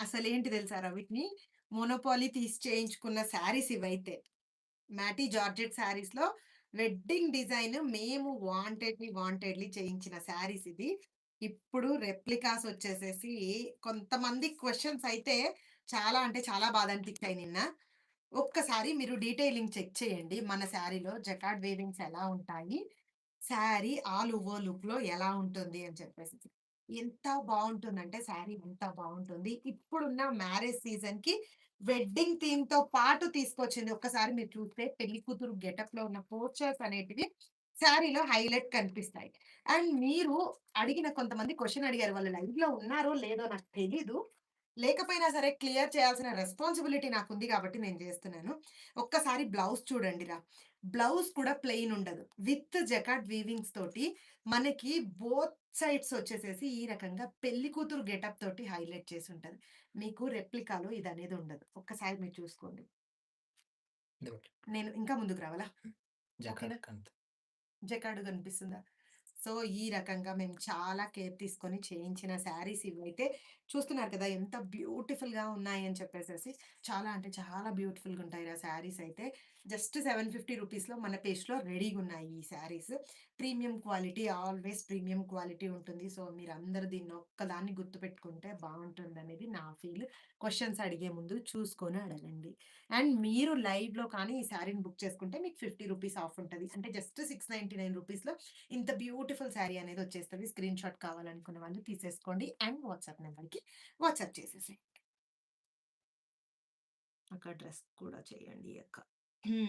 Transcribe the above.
అసలేంటి తెలుసారా వీటిని మోనోపోలీ తీసి చేయించుకున్న శారీస్ ఇవైతే. మ్యాటి జార్జెట్ శారీస్‌లో వెడ్డింగ్ డిజైన్ మేము వాంటెడ్‌లీ చేయించిన శారీస్ ఇది. ఇప్పుడు రెప్లికాస్ వచ్చేసేసి కొంతమంది క్వెషన్స్ అయితే చాలా అంటే చాలా బాధ అనిపించాయి నిన్న. ఒక్కసారి మీరు డీటెయిలింగ్ చెక్ చేయండి. మన శారీలో జకార్డ్ వీవింగ్స్ ఎలా ఉంటాయి? శారీ ఆల్ ఓవర్ లుక్‌లో ఎలా ఉంటుంది అని చెప్పేసి. ఎంత బావుంటుందంటే శారీ ఎంత బావుంటుంది. ఇప్పుడున్న మ్యారేజ్ సీజన్‌కి వెడ్డింగ్ థీమ్‌తో పాటు తీసుకొచ్చింది. ఒక్కసారి మీరు చూస్తే పెళ్లి కూతురు గెటప్‌లో ఉన్న పోస్చర్స్ అనేటివి శారీలో హైలైట్ కనిపిస్తాయి. అండ్ మీరు అడిగిన కొంతమంది క్వెషన్ అడిగారు. వాళ్ళు లైవ్‌లో ఉన్నారో లేదో నాకు తెలీదు. లేకపోయినా సరే క్లియర్ చేయాల్సిన రెస్పాన్సిబిలిటీ నాకుంది కాబట్టి నేను జేస్తున్నాను. ఒక్కసారి బ్లౌజ్ చూడండిరా. బ్లౌజ్ కూడా ప్లెయిన్ ఉండదు. విత్ జకార్డ్ వీవింగ్స్ తోటి మనకి బోత్ సైడ్స్ వచ్చేసేసి ఈ రకంగా పెళ్లి కూతురు గెటప్ తోటి హైలైట్ చేసుంటది. మీకు రెప్లికాలో ఇదనేది ఉండదు. ఒక్కసారి మీరు చూసుకోండి. ఇదొకటి. నేను ఇంకా ముందుకు రావాలా? ఓకేనా? జకార్డ్ కంత్. జకార్డ్ కనిపిస్తుందా? సో, ఈ రకంగా మేము చాలా కేర్ తీసుకొని చేయించిన శారీస్ ఇవైతే చూస్తున్నారు కదా! ఎంత బ్యూటిఫుల్‌గా ఉన్నాయని చెప్పేసేసి. చాలా అంటే చాలా బ్యూటిఫుల్‌గా ఉంటాయిరా శారీస్ అయితే. జస్ట్ 750 రూపీస్‌లో మన పేజ్‌లో రెడీగున్నాయి ఈ saris. Premium quality always premium quality ఉంటుంది. సో, మీరందరూ దీన్ని ఒక్కదాన్ని గుర్తుపెట్టుకుంటే బావుంటుందనేది నా ఫీల్. క్వెషన్స్ అడిగే ముందు చూసుకొని అడగండి. అండ్ మీరు లైవ్‌లో కానీ ఈ శారీని బుక్ చేసుకుంటే మీకు 50 రూపీస్ ఆఫ్ ఉంటది. అంటే జస్ట్ 699 రూపీస్‌లో ఇంత బ్యూటిఫుల్ శారీ అనేది వచ్చేస్తది. స్క్రీన్ షాట్ కావాలనుకున్న వాళ్ళు తీసేసుకోండి. అండ్ వాట్సాప్ నంబర్‌కి వాట్సాప్ చేసేసేయండి. అక్క డ్రెస్ కూడా చేయండి అక్క. హ్మ్.